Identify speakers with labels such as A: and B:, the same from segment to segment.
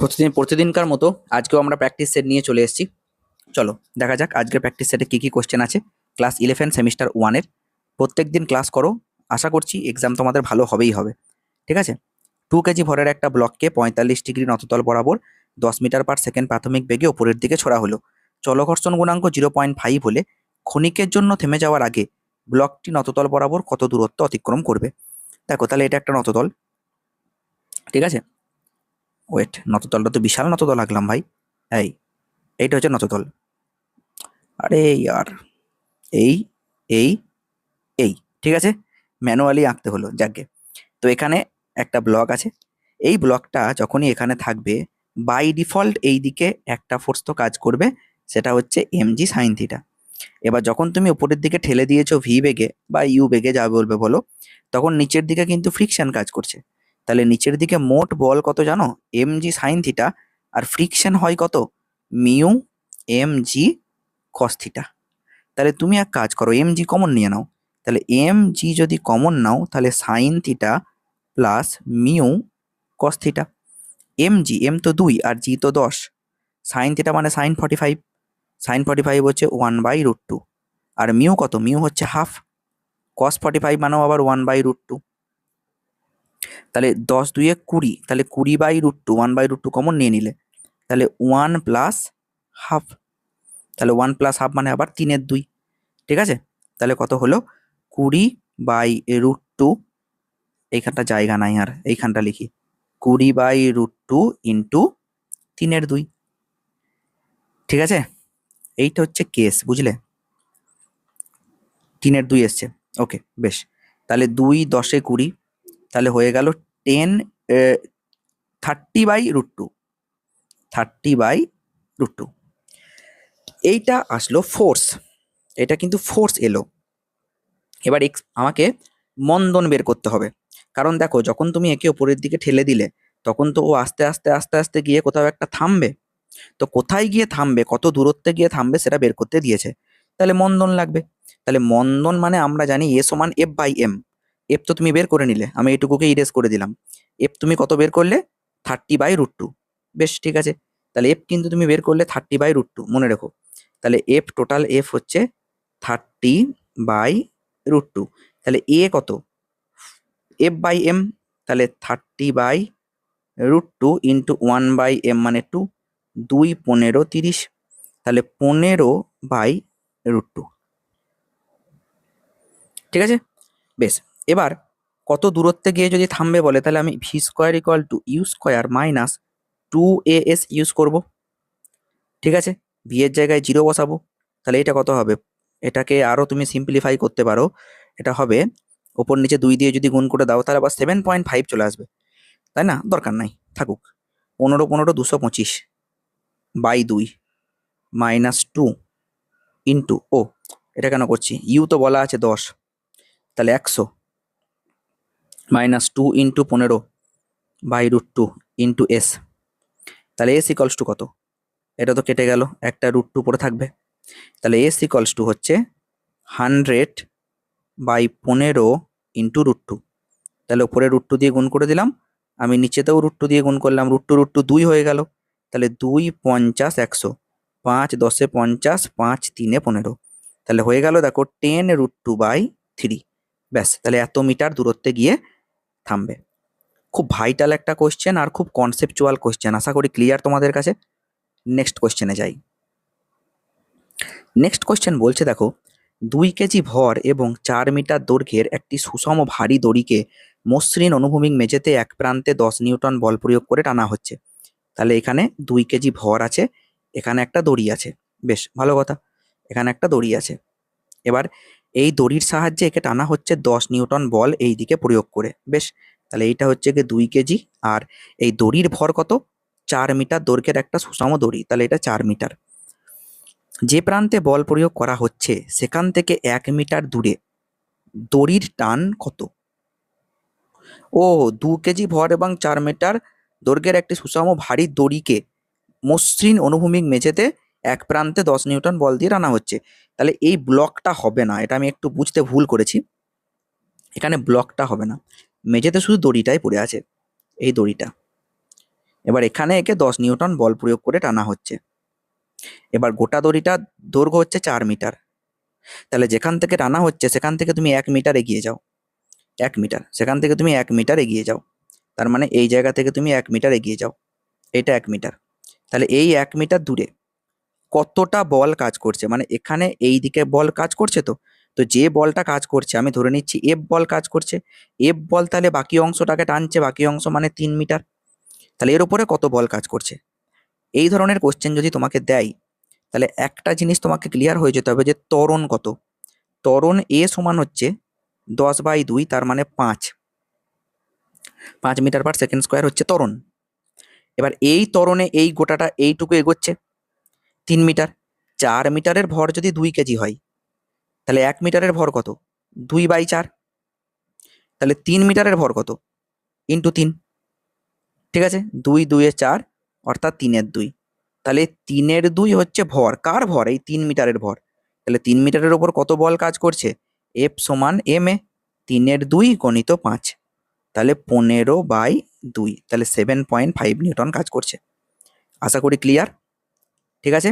A: প্রতিদিনকার মতো আজকেও আমরা প্র্যাকটিস সেট নিয়ে চলে এসেছি। চলো দেখা যাক আজকের প্র্যাকটিস সেটে কী কী কোশ্চেন আছে। ক্লাস 11 সেমিস্টার 1-এর প্রত্যেক দিন ক্লাস করো, আশা করছি এক্সাম তোমাদের ভালো হবেই হবে। ঠিক আছে। 2 কেজি ভরের একটা ব্লককে 45 ডিগ্রি নততল বরাবর 10 মিটার পার সেকেন্ড প্রাথমিক বেগে ওপরের দিকে ছোড়া হলো। চলঘর্ষণ গুণাঙ্ক 0.5 হলে ক্ষণিকের জন্য থেমে যাওয়ার আগে ব্লকটি নততল বরাবর কত দূরত্ব অতিক্রম করবে। দেখো তাহলে এটা একটা নততল, ঠিক আছে। ওয়েট, নততলটা তো বিশাল নততল আঁকলাম ভাই। এইটা হচ্ছে নততল। আরে ইয়ার, এই এই এই ঠিক আছে, ম্যানুয়ালি আঁকতে হলো, যাকে। তো এখানে একটা ব্লক আছে, এই ব্লকটা যখনই এখানে থাকবে বাই ডিফল্ট এই দিকে একটা ফোর্স তো কাজ করবে, সেটা হচ্ছে এমজি সাইন থিটা। এবার যখন তুমি উপরের দিকে ঠেলে দিয়েছো ভি বেগে বা ইউ বেগে, যা বলবে বলো, তখন নিচের দিকে কিন্তু ফ্রিকশন কাজ করছে। তাহলে নিচের দিকে মোট বল কত জানো? এমজি সাইন থিটা, আর ফ্রিকশন হয় কত? মিউ এমজি কস থিটা। তাহলে তুমি এক কাজ করো, এম জি কমন নিয়ে নাও। তাহলে এম জি যদি কমন নাও তাহলে sine theta plus mu cos theta. M g, m তো 2 আর জি তো 10, সাইন থিটা মানে সাইন 45, সাইন 45 হচ্ছে 1/√2, আর মিউ কত? মিউ হচ্ছে হাফ, কস 45 মানেও আবার 1/√2। তাহলে 10 2 20, তাহলে 20/√2, 1/√2 কমন নিয়ে নিলে, তাহলে 1 প্লাস হাফ, তাহলে 1 প্লাস হাফ মানে আবার 3/2। ঠিক আছে, তাহলে কত হলো? 20/√2, এইখানটা জায়গা নাই আর, এইখানটা লিখি 20/√2 ইন্টু 3/2। ঠিক আছে, এইটা হচ্ছে কেস, বুঝলে? 3/2 এসছে, ওকে বেশ। তাহলে 2 10 20, তাহলে হয়ে গেল 30/√2, 30/√2। এইটা আসলো ফোর্স, এটা কিন্তু ফোর্স এলো। এবার আমাকে মন্দন বের করতে হবে, কারণ দেখো যখন তুমি একে ওপরের দিকে ঠেলে দিলে তখন তো ও আস্তে আস্তে আস্তে আস্তে গিয়ে কোথাও একটা থামবে। তো কোথায় গিয়ে থামবে, কত দূরত্বে গিয়ে থামবে সেটা বের করতে দিয়েছে, তাহলে মন্দন লাগবে। তাহলে মন্দন মানে আমরা জানি এ সমান এফ বাই এম। এফ তো তুমি বের করে নিলে, আমি এটুকুকে ইরেজ করে দিলাম। এফ তুমি কত বের করলে? 30/√2। বেশ ঠিক আছে, তাহলে এফ কিন্তু তুমি বের করলে 30/√2, মনে রেখো। তাহলে এফ টোটাল এফ হচ্ছে 30/√2। তাহলে এ কত? এফ বাই এম, তাহলে 30/√2 ইন্টু 1/m মানে 2, 2 15 30, তাহলে 15/√2। ঠিক আছে, বেশ। এবার কত দূরত্বে গিয়ে যদি থামবে বলে, তাহলে আমি v square equal to u square minus 2as use করব। ঠিক আছে, ভি এর জায়গায় 0 বসাবো, তাহলে এটা কত হবে? এটাকে আরো তুমি সিম্পলিফাই করতে পারো, এটা হবে ওপর নিচে 2 দিয়ে যদি গুণ করে দাও তাহলে আবার 7.5 চলে আসবে, তাই না? দরকার নাই, থাকুক। 15 15 225 বাই 2 মাইনাস 2 ইন্টু, ও এটা কেন করছি, ইউ তো বলা আছে 10, তাহলে 100 মাইনাস 2 ইন্টু 15/√2 ইন্টু এস। তাহলে এস ইকলস টু কত? এটা তো কেটে গেল, একটা √2 পড়ে থাকবে, তাহলে এস ইকলস টু হচ্ছে 100/15 ইন্টু √2। তাহলে উপরে √2 দিয়ে গুণ করে দিলাম, আমি নিচেতেও √2 দিয়ে গুণ করলাম, √2 2 হয়ে গেল, তাহলে 2 50 100, 5 10 50, 5 3 15, তাহলে হয়ে গেল দেখো 10√2/3। ব্যাস, তাহলে এত মিটার দূরত্বে গিয়ে থামবে। খুব ভাইটাল একটা কোশ্চেন আর খুব কনসেপচুয়াল কোশ্চেন, আশা করি ক্লিয়ার তোমাদের কাছে। নেক্সট কোশ্চেনে যাই। নেক্সট কোশ্চেন বলছে দেখো, 2 কেজি ভর এবং 4 মিটার দৈর্ঘ্যের একটি সুষম ভারী দড়িকে মসৃণ অনুভূমিক মেঝেতে এক প্রান্তে 10 নিউটন বল প্রয়োগ করে টানা হচ্ছে। তাহলে এখানে 2 কেজি ভর আছে, এখানে একটা দড়ি আছে, বেশ ভালো কথা, এখানে একটা দড়ি আছে। এবার এই দড়ির সাহায্যে একে টানা হচ্ছে 10 নিউটন বল এই দিকে প্রয়োগ করে, বেশ। তাহলে এইটা হচ্ছে গিয়ে 2 কেজি, আর এই দড়ির ভর কত? 4 মিটার দৈর্ঘ্যের একটা সুষম দড়ি, তাহলে এটা 4 মিটার। যে প্রান্তে বল প্রয়োগ করা হচ্ছে সেখান থেকে 1 মিটার দূরে দড়ির টান কত? ও, 2 কেজি ভর এবং 4 মিটার দৈর্ঘ্যের একটি সুষম ভারী দড়িকে মসৃণ অনুভূমিক মেঝেতে এক প্রান্তে 10 নিউটন বল দিয়ে টানা হচ্ছে। তাহলে এই ব্লকটা হবে না, এটা আমি একটু বুঝতে ভুল করেছি, এখানে ব্লকটা হবে না, মেঝেতে শুধু দড়িটাই পড়ে আছে, এই দড়িটা। এবার এখানে একে 10 নিউটন বল প্রয়োগ করে টানা হচ্ছে। এবার গোটা দড়িটা দৈর্ঘ্য হচ্ছে 4 মিটার। তাহলে যেখান থেকে টানা হচ্ছে সেখান থেকে তুমি 1 মিটার এগিয়ে যাও, 1 মিটার, সেখান থেকে তুমি 1 মিটার এগিয়ে যাও। তার মানে এই জায়গা থেকে তুমি 1 মিটার এগিয়ে যাও, এটা 1 মিটার। তাহলে এই 1 মিটার দূরে কতটা বল কাজ করছে, মানে এখানে এই দিকে বল কাজ করছে। তো তো যে বলটা কাজ করছে আমি ধরে নিচ্ছি এফ বল কাজ করছে। এফ বল তাহলে বাকি অংশটাকে টানছে, বাকি অংশ মানে 3 মিটার। তাহলে এর উপরে কত বল কাজ করছে? এই ধরনের কোশ্চেন যদি তোমাকে দেয় তাহলে একটা জিনিস তোমাকে ক্লিয়ার হয়ে যেতে হবে যে ত্বরণ কত। ত্বরণ এ সমান হচ্ছে 10/2, তার মানে 5 মিটার পার সেকেন্ড স্কোয়ার হচ্ছে ত্বরণ। এবার এই ত্বরণে এই গোটাটা এইটুকু এগোচ্ছে 3 মিটার। 4 মিটারের ভর যদি 2 কেজি হয় তাহলে 1 মিটারের ভর কত? 2/4। তাহলে 3 মিটারের ভর কত? ইন্টু 3। ঠিক আছে, 2 2 এ 4 অর্থাৎ 3 এর 2। তাহলে 3 এর 2 হচ্ছে ভর, কার ভর? এই 3 মিটারের ভর। তাহলে 3 মিটারের ওপর কত বল কাজ করছে? এফ সমান এম এ, 3 এর 2 গুণিত 5, তাহলে 15/2, তাহলে 7.5 নিউটন কাজ করছে। আশা করি ক্লিয়ার। ঠিক আছে,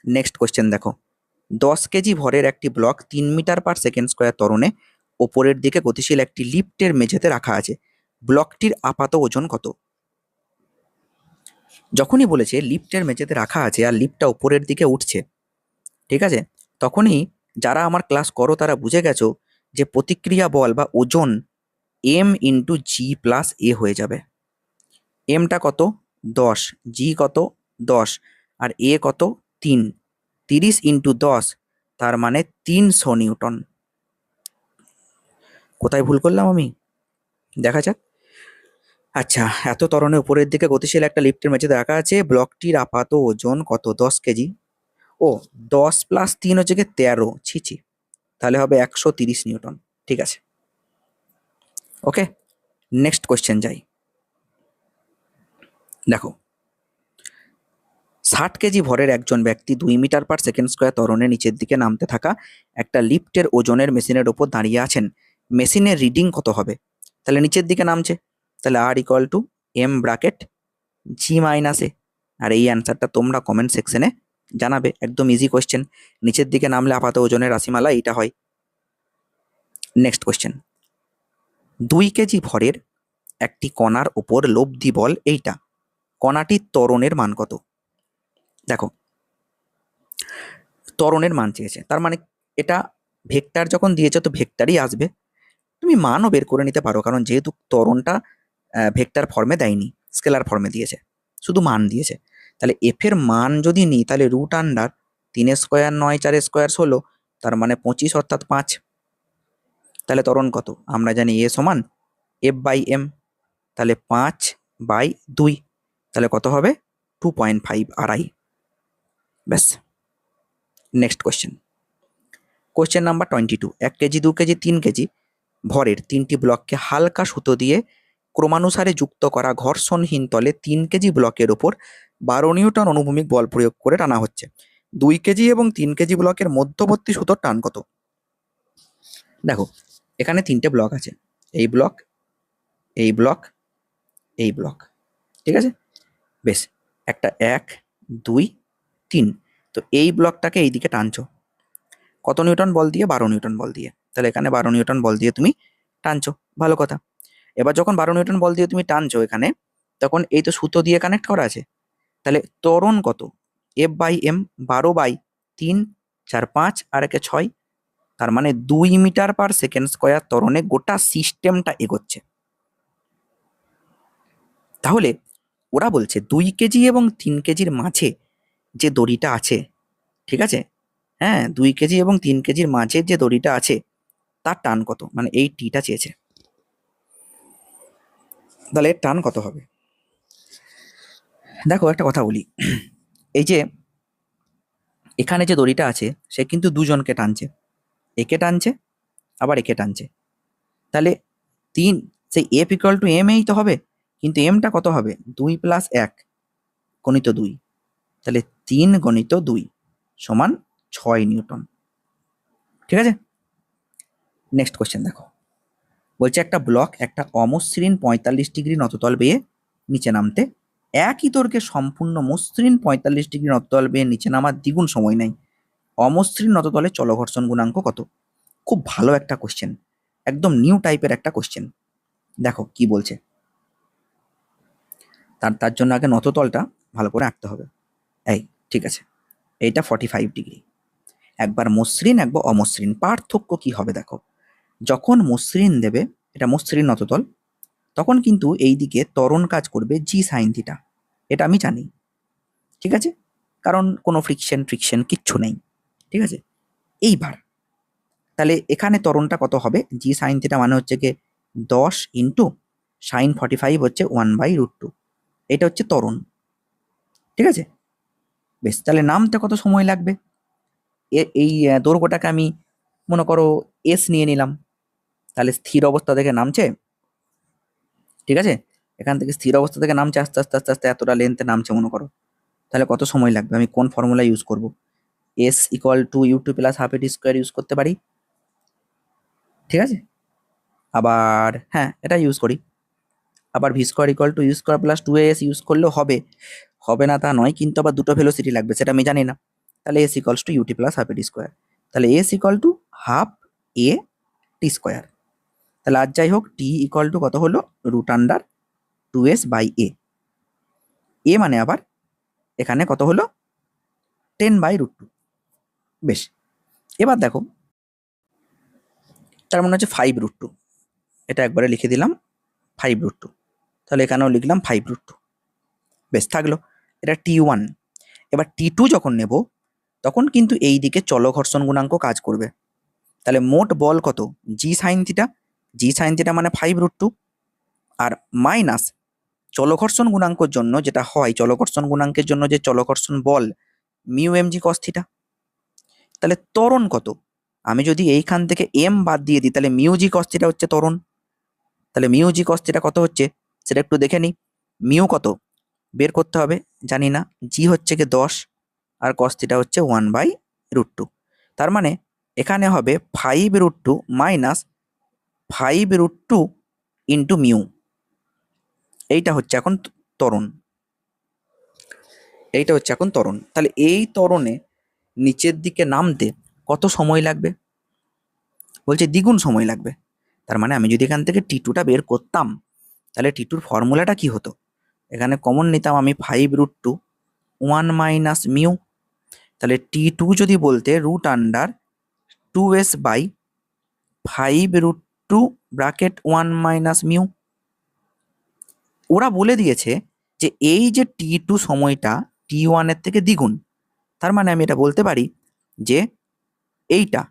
A: নেক্সট কোশ্চেন দেখো। 10 কেজি ভরের একটি block 3 metre per second square ত্বরণে ওপরের দিকে গতিশীল একটি লিফটের মেঝেতে রাখা আছে। ব্লকটির আপাত ওজন কত? যখনই বলেছে লিফটের মেঝেতে রাখা আছে আর লিফটটা উপরের দিকে উঠছে, ঠিক আছে, তখনই যারা আমার ক্লাস করো তারা বুঝে গেছো যে প্রতিক্রিয়া বল বা ওজন এম ইন্টু জি প্লাস এ হয়ে যাবে। এমটা কত? 10, জি কত? 10, আর এ কত? 3। 30 ইন্টু 10, তার মানে 300 নিউটন। কোথায় ভুল করলাম আমি? দেখা যাক। আচ্ছা, এত ত্বরণে উপরের দিকে গতিশীল একটা লিফটের মেঝেতে রাখা আছে, ব্লকটির আপাত ওজন কত? 10 কেজি। ও, 10 প্লাস 3 হচ্ছে কি 13, ছি, তাহলে হবে 130 নিউটন। ঠিক আছে, ওকে, নেক্সট কোয়েশ্চেন যাই। দেখো, 60 কেজি ভরের একজন ব্যক্তি 2 মিটার পার সেকেন্ড স্কোয়ার ত্বরণে নিচের দিকে নামতে থাকা একটা লিফটের ওজনের মেশিনের ওপর দাঁড়িয়ে আছেন। মেশিনের রিডিং কত হবে? তাহলে নিচের দিকে নামছে, তাহলে আর equal to M bracket G minus A. আর এই অ্যান্সারটা তোমরা কমেন্ট সেকশনে জানাবে, একদম ইজি কোয়েশ্চেন। নিচের দিকে নামলে আপাত ওজনের রাশিমালা এইটা হয়। নেক্সট কোয়েশ্চেন, 2 কেজি ভরের একটি কণার ওপর লব্ধি বল এইটা, কণাটির ত্বরণের মান কত? দেখো, ত্বরণের মান চেয়েছে, তার মানে এটা ভেক্টর যখন দিয়েছে তো ভেক্টরই আসবে। তুমি মানও বের করে নিতে পারো, কারণ যেহেতু ত্বরণটা ভেক্টর ফর্মে দেয়নি, স্কেলার ফর্মে দিয়েছে, শুধু মান দিয়েছে। তাহলে এফ এর মান যদি নিই তাহলে রুট আন্ডার 3 স্কোয়ার 9 4 স্কোয়ার 16, তার মানে 25 অর্থাৎ 5। তাহলে ত্বরণ কত? আমরা জানি এ সমান এফ বাই এম, তাহলে 5/2, তাহলে কত হবে? 2.5 আড়াই। ব্যাস। Next question, question number 22। 1 KG 2 KG 3 KG ভরের 3টি ব্লককে হালকা সুতো দিয়ে ক্রমানুসারে যুক্ত করা ঘর্ষণহীন তলে 3 কেজি ব্লকের ওপর 12 নিউটন অনুভূমিক বল প্রয়োগ করে টানা হচ্ছে। 2 কেজি এবং 3 কেজি ব্লকের মধ্যবর্তী সুতোর টান কত? দেখো, এখানে 3টে ব্লক আছে, এই ব্লক, এই ব্লক, এই ব্লক। ঠিক আছে, বেশ, একটা 1 2 3। তো এই ব্লকটাকে এইদিকে টানছো কত নিউটন বল দিয়ে? 12 নিউটন বল দিয়ে। তাহলে এখানে 12 নিউটন বল দিয়ে তুমি টানছো, ভালো কথা। এবার যখন 12 নিউটন বল দিয়ে তুমি টানছো এখানে, তখন এই তো সুতো দিয়ে কানেক্ট করা আছে, তাহলে ত্বরণ কত? এফ বাই এম, 12/3, 4 5 আর 1 6, তার মানে 2 মিটার পার সেকেন্ড স্কোয়ার ত্বরণে গোটা সিস্টেমটা এগোচ্ছে। তাহলে ওরা বলছে 2 কেজি এবং 3 কেজির মাঝে যে দড়িটা আছে, ঠিক আছে, হ্যাঁ, 2 কেজি এবং 3 কেজির মাঝে যে দড়িটা আছে তার টান কত? মানে এই টিটা চেয়েছে, তাহলে এর টান কত হবে? দেখো, একটা কথা বলি, এই যে এখানে যে দড়িটা আছে সে কিন্তু দুজনকে টানছে, একে টানছে আবার একে টানছে। তাহলে 3, সেই এফ ইকুয়াল টু এম এই তো হবে, কিন্তু এমটা কত হবে? 2 প্লাস 1 গণিত 2, তাহলে 3 গণিত 2 সমান 6 নিউটন। ঠিক আছে, নেক্সট কোয়েশ্চেন দেখো। বলছে একটা ব্লক একটা অমসৃণ 45 ডিগ্রি নততল বেয়ে নিচে নামতে একই দৈর্ঘ্যে সম্পূর্ণ মসৃণ 45 ডিগ্রি নততল বেয়ে নিচে নামার দ্বিগুণ সময় নেয়, অমসৃণ নততলে চলঘর্ষণ গুণাঙ্ক কত? খুব ভালো একটা কোশ্চেন, একদম নিউ টাইপের একটা কোশ্চেন। দেখো কি বলছে, তার জন্য আগে নততলটা ভালো করে আঁকতে হবে। এই ঠিক আছে, এইটা 45 ডিগ্রি, একবার মসৃণ একবার অমসৃণ। পার্থক্য কি হবে দেখো, যখন মসৃণ দেবে, এটা মসৃণ নততল, তখন কিন্তু এই দিকে ত্বরণ কাজ করবে জি সাইন থিটা, এটা আমি জানি, ঠিক আছে, কারণ কোনো ফ্রিকশন কিচ্ছু নেই, ঠিক আছে। এইবার তাহলে এখানে ত্বরণটা কত হবে, জি সাইন থিটা মানে হচ্ছে কি 10 ইন্টু সাইন 45 হচ্ছে 1/√2, এটা হচ্ছে ত্বরণ, ঠিক আছে। বেশ, তাহলে নামতে কত সময় লাগবে, এই দৈর্ঘ্যটাকে আমি মনে করো এস নিয়ে নিলাম, তাহলে স্থির অবস্থা থেকে নামছে, ঠিক আছে, এখান থেকে স্থির অবস্থা থেকে নামছে আস্তে আস্তে আস্তে আস্তে এতটা লেন্থে নামছে মনে করো, তাহলে কত সময় লাগবে, আমি কোন ফর্মুলা ইউজ করব, S equal to U plus half এটি স্কোয়ার ইউজ করতে পারি, ঠিক আছে। আবার হ্যাঁ এটা ইউজ করি, আবার v square equal to u square plus 2as use করলেও হবে, হবে না তা নয়, কিন্তু আবার দুটো ভেলোসিটি লাগবে সেটা আমি জানি না, তাহলে s equals to ut plus half এটি স্কোয়ার, তাহলে s equal to half a t square, তাহলে আর যাই হোক টি ইকুয়াল টু কত হলো √2s/a, এ মানে আবার এখানে কত হলো 10/√2। বেশ, এবার দেখো তার মানে হচ্ছে 5√2, এটা একবারে লিখে দিলাম 5√2, তাহলে এখানেও লিখলাম 5√2, বেশ থাকলো, এটা T1। এবার T2 যখন নেব তখন কিন্তু এই দিকে চলঘর্ষণ গুণাঙ্ক কাজ করবে, তাহলে মোট বল কত, জি সাইন থিটা, জি সাইন থিটা মানে 5√2, আর মাইনাস চলঘর্ষণ গুণাঙ্কের জন্য যেটা হয়, চলঘর্ষণ গুণাঙ্কের জন্য যে চলঘর্ষণ বল mu M G cos theta, তাহলে ত্বরণ কত, আমি যদি এইখান থেকে এম বাদ দিয়ে দিই তাহলে মিউ জি কস থিটা হচ্ছে ত্বরণ, তাহলে মিউ জি কস থিটা কত হচ্ছে সেটা একটু দেখে নিই, মিউ কত বের করতে হবে জানি না, জি হচ্ছে কি 10 আর কস থিটা হচ্ছে 1/√2, তার মানে এখানে হবে 5√2 মাইনাস 5√2 ইন্টু মিউ, এইটা হচ্ছে এখন ত্বরণ, এইটা হচ্ছে এখন ত্বরণ। তাহলে এই ত্বরণে নিচের দিকে নামতে কত সময় লাগবে, বলছে দ্বিগুণ সময় লাগবে, তার মানে আমি যদি এখান থেকে T2টা বের করতাম তাহলে T2র ফর্মুলাটা কি হতো, এখানে কমন নিতাম আমি 5√2 1 মাইনাস মিউ, তাহলে T2 যদি বলতে √2s/5√2 ব্র্যাকেট 1 মাইনাস মিউ, ওরা বলে দিয়েছে যে এই যে T2 সময়টা T1 এর থেকে দ্বিগুণ, তার মানে আমি এটা বলতে পারি যে এইটা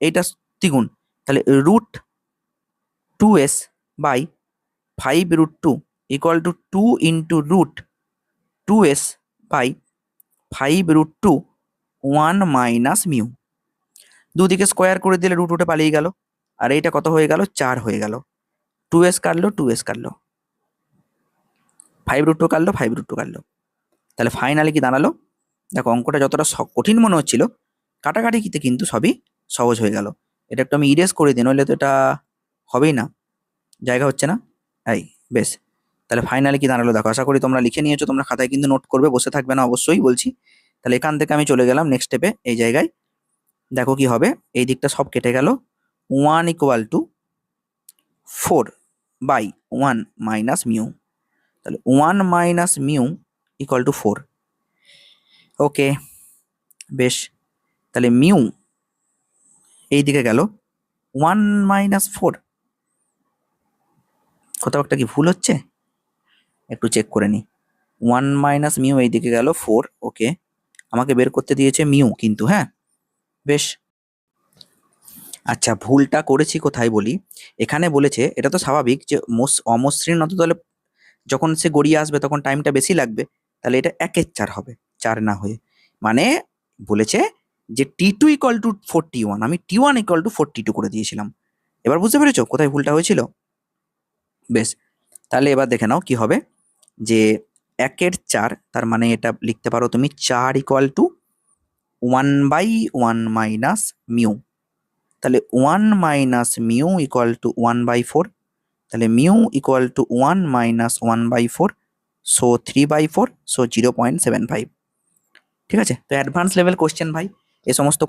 A: এইটা দ্বিগুণ, তাহলে √2s/5√2 equal to 2 into √2s/5√2 1 minus mu, দুদিকে স্কোয়ার করে দিলে রুট উঠে পালিয়ে গেল, আর এইটা কত হয়ে গেল 4 হয়ে গেল, 2s কাটলো 2s কাটলো, 5√2 কাটলো 5√2 কাটলো, তাহলে ফাইনালি কি দাঁড়ালো, দেখো অঙ্কটা যতটা কঠিন মনে হচ্ছিল কাটাকাটিতে কিন্তু সবই সহজ হয়ে গেল, এটা একটু আমি ইরেজ করে দিই, নইলে তো এটা হবেই না, জায়গা হচ্ছে না, এই বেশ, তাহলে ফাইনালি কি দাঁড়ালো দেখো, আশা করি তোমরা লিখে নিয়েছো, তোমরা খাতায় কিন্তু নোট করবে, বসে থাকবে না অবশ্যই বলছি। তাহলে এখান থেকে আমি চলে গেলাম নেক্সট স্টেপে, এই জায়গায় দেখো কি হবে, এই দিকটা সব কেটে গেল, 1 ইকুয়াল টু 4/1 মাইনাস মিউ, তাহলে 1 মাইনাস মিউ ইকুয়াল টু 4, ওকে বেশ, তাহলে মিউ এই দিকে গেল 1 মাইনাস 4, কোথাও একটা কি ভুল হচ্ছে একটু চেক করে নি, 1 মাইনাস মিউ এই দিকে গেল 4, ওকে, আমাকে বের করতে দিয়েছে মিউ কিন্তু, হ্যাঁ বেশ। আচ্ছা ভুলটা করেছি কোথায় বলি, এখানে বলেছে এটা তো স্বাভাবিক যে অমসৃণ নততলে যখন সে গড়িয়ে আসবে তখন টাইমটা বেশি লাগবে, তাহলে এটা 1/4 হবে, 4 না হয়ে, মানে বলেছে যে T2 ইকুয়াল টু 41, আমি T1 ইকুয়াল টু 42 করে দিয়েছিলাম, এবার বুঝতে পেরেছো কোথায় ভুলটা হয়েছিল, বেশ, তাহলে এবার দেখে নাও কি হবে, যে 1/4, তার মানে এটা লিখতে পারো তুমি 4 ইকুয়াল টু 1/1 মাইনাস মিউ, তাহলে 1 মাইনাস মিউ ইকুয়াল টু 1/4, তাহলে mu equal to 1 minus 1/4, so 3/4, so 0.75। ঠিক আছে, তো অ্যাডভান্স লেভেল কোশ্চেন ভাই, এ সমস্ত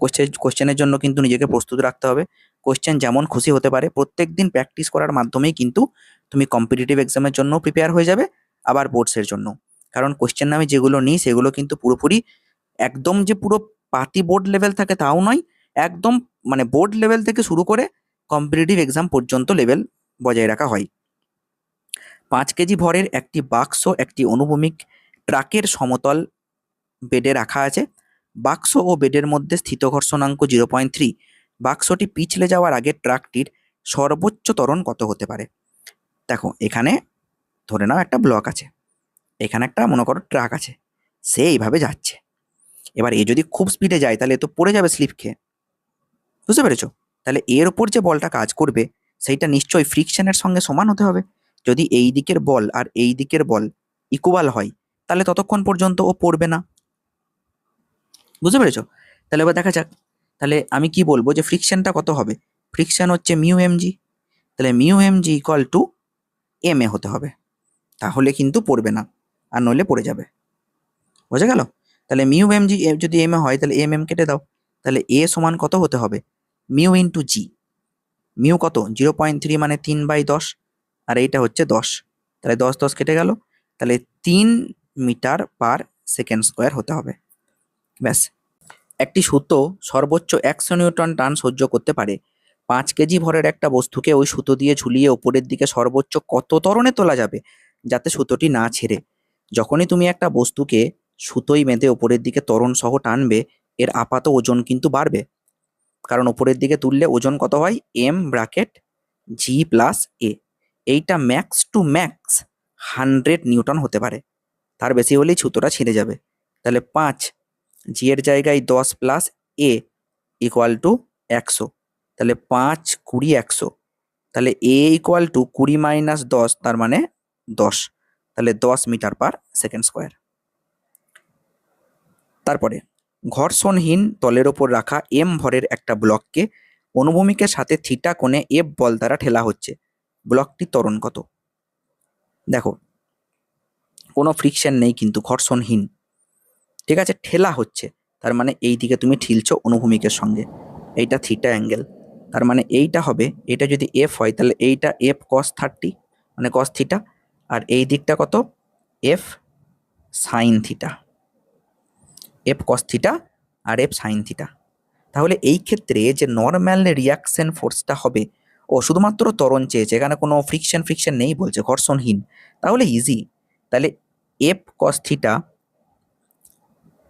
A: কোশ্চেনের জন্য কিন্তু নিজেকে প্রস্তুত রাখতে হবে। কোশ্চেন যেমন খুশি হতে পারে, প্রত্যেক দিন প্র্যাকটিস করার মাধ্যমেই কিন্তু তুমি কম্পিটিটিভ এক্সামের জন্য প্রিপেয়ার হয়ে যাবে, আবার বোর্ডসের জন্য। কারণ কোশ্চেন আমি যেগুলো নিই সেগুলো কিন্তু পুরোপুরি একদম যে পুরো পার্টি বোর্ড লেভেল থাকে তাও নয়, একদম মানে বোর্ড লেভেল থেকে শুরু করে কম্পিটিটিভ এক্সাম পর্যন্ত লেভেল বজায় রাখা হয়। 5 কেজি ভরের একটি বাক্স একটি অনুভূমিক ট্রাকের সমতল বেডে রাখা আছে। বাক্স ও বেডের মধ্যে স্থিত ঘর্ষণাঙ্ক 0.3। বাক্সটি পিছলে যাওয়ার আগে ট্রাকটির সর্বোচ্চ ত্বরণ কত হতে পারে? দেখো, এখানে ধরে নাও একটা ব্লক আছে, এখানে একটা মনে করো ট্রাক আছে, সে এইভাবে যাচ্ছে। এবার এ যদি খুব স্পিডে যায় তাহলে এ তো পড়ে যাবে স্লিপ খেয়ে, বুঝতে পেরেছো? তাহলে এর ওপর যে বলটা কাজ করবে সেইটা নিশ্চয়ই ফ্রিকশনের সঙ্গে সমান হতে হবে। যদি এই দিকের বল আর এই দিকের বল ইকুয়াল হয় তাহলে ততক্ষণ পর্যন্ত ও পড়বে না, বুঝতে পেরেছো? তাহলে এবার দেখা যাক, তাহলে আমি কি বলবো যে ফ্রিকশনটা কত হবে? ফ্রিকশন হচ্ছে মিউ এমজি, তাহলে mu MG equal to M A হতে হবে, তাহলে কিন্তু পড়বে না, আর নইলে পড়ে যাবে। বোঝা গেল? তাহলে মিউ এমজি যদি এম এ হয় তাহলে এম এম কেটে দাও, তাহলে এ সমান কত হতে হবে? মিউ ইন্টু জি। মিউ কত? 0.3 মানে 3/10, আর এইটা হচ্ছে 10, তাহলে 10 কেটে গেল, তাহলে 3 মিটার পার সেকেন্ড স্কোয়ার হতে হবে। ব্যাস। একটি সুতো সর্বোচ্চ 100 নিউটন টান সহ্য করতে পারে। 5 কেজি ভরের একটা বস্তুকে ওই সুতো দিয়ে ঝুলিয়ে ওপরের দিকে সর্বোচ্চ কত ত্বরণে তোলা যাবে যাতে সুতোটি না ছেড়ে? যখনই তুমি একটা বস্তুকে সুতোয় বেঁধে ওপরের দিকে ত্বরণ সহ টানবে, এর আপাত ওজন কিন্তু বাড়বে, কারণ ওপরের দিকে তুললে ওজন কত হয়? এম ব্র্যাকেট জি প্লাস এ। এইটা ম্যাক্স টু ম্যাক্স 100 নিউটন হতে পারে, তার বেশি হলেই সুতোটা ছিঁড়ে যাবে। তাহলে 5 জি এর জায়গায় 10 প্লাস এ ইকুয়াল টু 100, তাহলে 5 20 100, তাহলে এ ইকুয়াল টু 20 মাইনাস 10, তার মানে 10, তাহলে 10 মিটার পার সেকেন্ড স্কোয়ার। তারপরে ঘর্ষণহীন তলের ওপর রাখা এম ভরের একটা ব্লককে অনুভূমিকের সাথে থিটা কোণে এফ বল দ্বারা ঠেলা হচ্ছে, ব্লকটির ত্বরণ কত? দেখো, কোনো ফ্রিকশন নেই কিন্তু, ঘর্ষণহীন, ঠিক আছে, ঠেলা হচ্ছে, তার মানে এই দিকে তুমি ঠেলছো অনুভূমিকের সঙ্গে, এইটা থিটা অ্যাঙ্গেল, তার মানে এইটা হবে, এটা যদি এফ হয় তাহলে এইটা এফ কস 30 মানে কস থিটা, আর এই দিকটা কত? F sine theta, F cos theta আর এফ সাইন থিটা। তাহলে এই ক্ষেত্রে যে নর্মাল রিয়াকশন ফোর্সটা হবে, ও শুধুমাত্র ত্বরণ চেয়েছে, এখানে কোনো ফ্রিকশন নেই বলছে, ঘর্ষণহীন, তাহলে ইজি। তাহলে F cos theta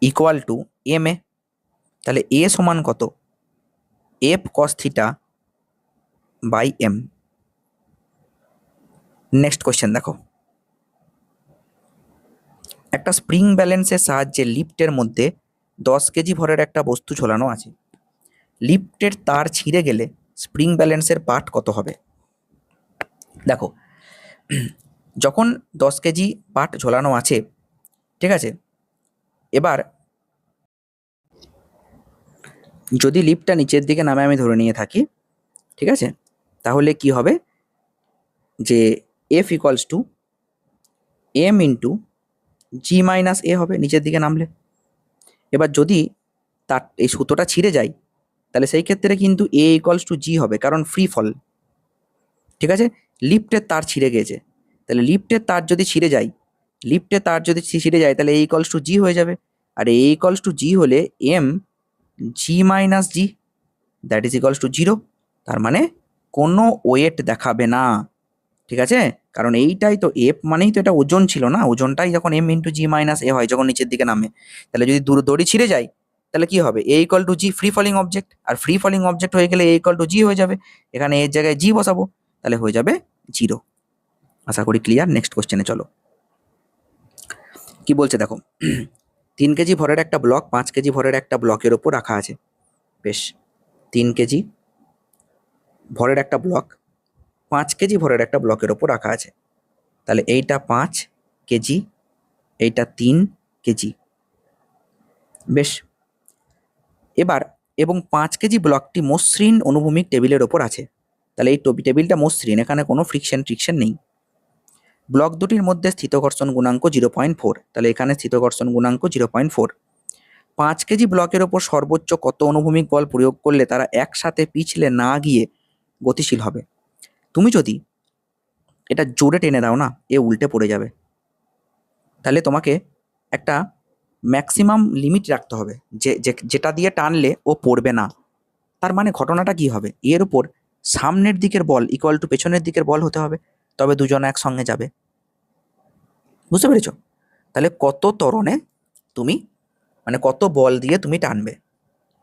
A: equal to M A, তাহলে এ সমান কত? F cos theta by M. Next question দেখো, একটা স্প্রিং ব্যালেন্সের সাহায্যে লিফটের মধ্যে 10 কেজি ভরের একটা বস্তু ঝোলানো আছে। লিফটের তার ছিঁড়ে গেলে স্প্রিং ব্যালেন্সের পার্ট কত হবে? দেখো, যখন 10 কেজি পার্ট ঝোলানো আছে, ঠিক আছে, এবার যদি লিফটটা নিচের দিকে নামে আমি ধরে নিয়ে থাকি, ঠিক আছে, তাহলে কি হবে যে F equals to M into G minus A হবে নিচের দিকে নামলে। এবার যদি তার এই সুতোটা ছিঁড়ে যায় তাহলে সেই ক্ষেত্রে কিন্তু এ ইকুয়ালস টু জি হবে, কারণ ফ্রি ফল, ঠিক আছে। লিফটের তার ছিঁড়ে গেছে, তাহলে লিফটের তার যদি ছিঁড়ে যায়, লিফটের তার যদি ছিঁড়ে যায় তাহলে এ ইকুয়ালস টু জি হয়ে যাবে, আর এ ইকুয়ালস টু জি হলে m g minus g that is equals to 0, তার মানে কোনো ওয়েট দেখাবে না, ঠিক আছে, কারণ এইটাই তো এফ মানেই তো এটা ওজন ছিল না, ওজনটাই যখন এম ইন্টু জি মাইনাস এ হয় যখন নিচের দিকে নামে, তাহলে যদি দড়ি ছিঁড়ে যায় তাহলে কি হবে? A equal to G, free falling object, আর ফ্রি ফলিং অবজেক্ট হয়ে গেলে এ ইকুয়াল টু জি হয়ে যাবে, এখানে এর জায়গায় জি বসাবো, তাহলে হয়ে যাবে 0। আশা করি ক্লিয়ার। নেক্সট কোশ্চেনে চলো, কি বলছে দেখো, 3 কেজি ভরের একটা ব্লক 5 কেজি ভরের একটা ব্লকের ওপর রাখা আছে। বেশ, 3 কেজি ভরের একটা ব্লক 5 কেজি ভরের একটা ব্লকের ওপর রাখা আছে, তাহলে এইটা 5 কেজি, এইটা 3 কেজি। বেশ, এবার এবং 5 কেজি ব্লকটি মসৃণ অনুভূমিক টেবিলের ওপর আছে, তাহলে এই টেবিলটা মসৃণ, এখানে কোনো ফ্রিকশন নেই। ব্লক দুটির মধ্যে স্থিতকর্ষণ গুণাঙ্ক 0.4, তাহলে এখানে স্থিতকর্ষণ গুণাঙ্ক 0.4। 5 কেজি ব্লকের ওপর সর্বোচ্চ কত অনুভূমিক বল প্রয়োগ করলে তারা একসাথে পিছলে না গিয়ে গতিশীল হবে? তুমি যদি এটা জোরে টেনে দাও না, এ উল্টে পড়ে যাবে। তাহলে তোমাকে একটা ম্যাক্সিমাম লিমিট রাখতে হবে, যেটা দিয়ে টানলে ও পড়বে না। তার মানে ঘটনাটা কি হবে, এর উপর সামনের দিকের বল ইকুয়াল টু পেছনের দিকের বল হতে হবে, তবে দুজন একসঙ্গে যাবে। বুঝতে পেরেছো? তাহলে কত ত্বরণে তুমি মানে কত বল দিয়ে তুমি টানবে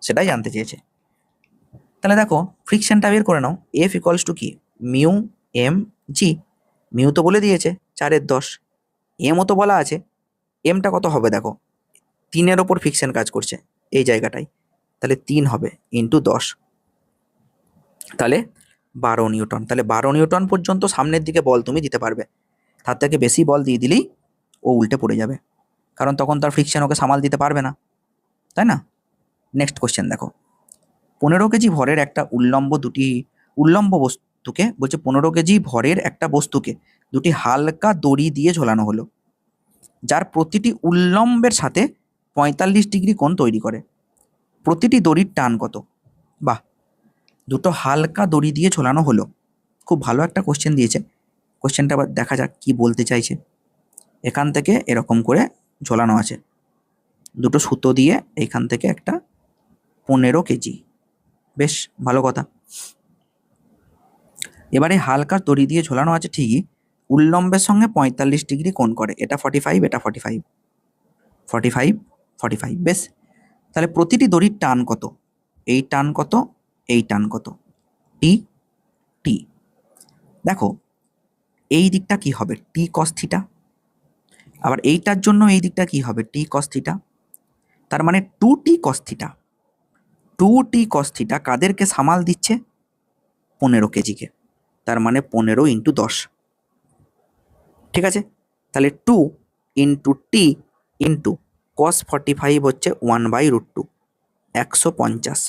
A: সেটাই জানতে চেয়েছে। তাহলে দেখো ফ্রিকশনটা বের করে নাও। এফ ইকুয়ালস টু কি, মিউ এম জি। মিউ তো বলে দিয়েছে 4/10, এমও তো বলা আছে। এমটা কত হবে দেখো, 3-এর ওপর ফ্রিকশন কাজ করছে এই জায়গাটায়, তাহলে 3 হবে ইন্টু 10, তাহলে 12 নিউটন। তাহলে 12 নিউটন পর্যন্ত সামনের দিকে বল তুমি দিতে পারবে। তার থেকে বেশি বল দিয়ে দিলেই ও উল্টে পড়ে যাবে, কারণ তখন তার ফ্রিকশন ওকে সামাল দিতে পারবে না, তাই না? নেক্সট কোশ্চেন দেখো, 15 কেজি ভরের একটা উল্লম্ব বস্তুকে বলছে 15 কেজি ভরের একটা বস্তুকে দুটি হালকা দড়ি দিয়ে ঝোলানো হলো, যার প্রতিটি উল্লম্বের সাথে 45 ডিগ্রি কোণ তৈরি করে। প্রতিটি দড়ির টান কত? বাহ, দুটো হালকা দড়ি দিয়ে ঝোলানো হলো, খুব ভালো একটা কোশ্চেন দিয়েছে। কোশ্চেনটা আবার দেখা যাক কি বলতে চাইছে। এখান থেকে এরকম করে ঝোলানো আছে দুটো সুতো দিয়ে, এখান থেকে একটা 15 কেজি, বেশ ভালো কথা। এবারে হালকা দড়ি দিয়ে ঝোলানো আছে ঠিকই, উল্লম্বের সঙ্গে 45 ডিগ্রি কোণ করে, এটা 45, এটা 45, 45, 45, বেশ। তাহলে প্রতিটি দড়ির টান কত? এই টান কত, এই টান কত? টি টি। দেখো এই দিকটা কি হবে, টি কস থিটা। আবার এইটার জন্য এই দিকটা কি হবে, টি কস থিটা। তার মানে 2t cos theta. 2t cos theta কাদেরকে সামাল দিচ্ছে? 15 কেজিকে। তার মানে 15 ইন্টু 10, ঠিক আছে? তাহলে 2 ইন্টু টি ইন্টু cos 45 হচ্ছে 1/√2, 150।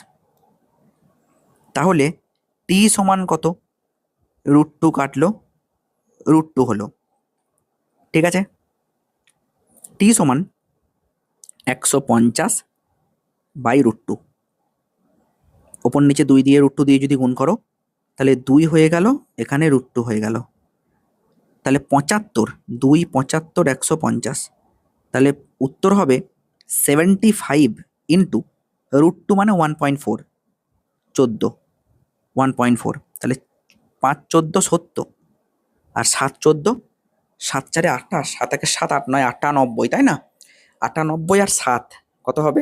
A: তাহলে টি সমান কত? √2 কাটলো, √2 হলো, ঠিক আছে? টি সমান 150/√2, ওপর নিচে 2 দিয়ে √2 দিয়ে যদি গুণ করো তাহলে 2 হয়ে গেল, এখানে √2 হয়ে গেল, তাহলে 75, 2 75, 150, তাহলে উত্তর হবে 75 ইন্টু √2 মানে 1.4, 14, 1.4, তাহলে 5 14 70, আর 7 14, 7 4 28, 7 1 7 8 9 98, তাই না? 98 আর 7 কত হবে?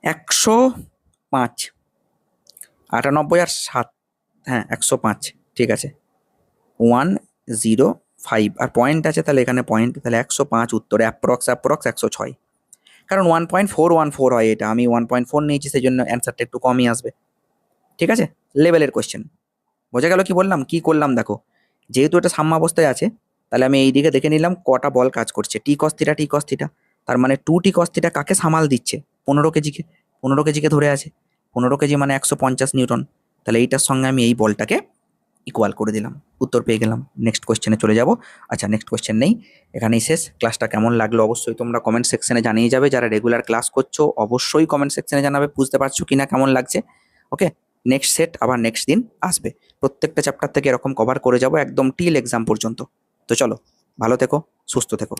A: 105। 98 আর 7, হ্যাঁ 105, ঠিক আছে। 105 আর পয়েন্ট আছে, তাহলে এখানে পয়েন্ট, তাহলে 105 উত্তরে অ্যাপ্রক্স 106, কারণ 1.414 হয় এটা, আমি 1.4 নিয়েছি, সেই জন্য অ্যান্সারটা একটু কমই আসবে, ঠিক আছে? লেভেলের কোশ্চেন বোঝা গেল কি বললাম, কি করলাম দেখো। যেহেতু এটা সাম্যাবস্থায় আছে, তাহলে আমি এই দিকে দেখে নিলাম কটা বল কাজ করছে, টি কস থিটা, টি কস থিটা, তার মানে 2t cos থিটা কাকে সামাল দিচ্ছে? 15 কেজিকে। 15 কেজিকে ধরে আছে, 15 কেজি মানে 150 নিউটন, তাহলে এইটার সঙ্গে আমি এই বলটাকে ইকুয়াল করে দিলাম, উত্তর পেয়ে গেলাম। নেক্সট কোশ্চেনে চলে যাব। আচ্ছা নেক্সট কোশ্চেন নেই, এখানেই শেষ। ক্লাসটা কেমন লাগলো অবশ্যই তোমরা কমেন্ট সেকশনে জানিয়ে যাবে, যারা রেগুলার ক্লাস করছো অবশ্যই কমেন্ট সেকশনে জানাবে বুঝতে পারছো কিনা, কেমন লাগছে। ওকে, নেক্সট সেট আবার নেক্সট দিন আসবে, প্রত্যেকটা চ্যাপ্টার থেকে এরকম কভার করে যাব একদম টিল এক্সাম পর্যন্ত। তো চলো, ভালো থেকো, সুস্থ থেকো।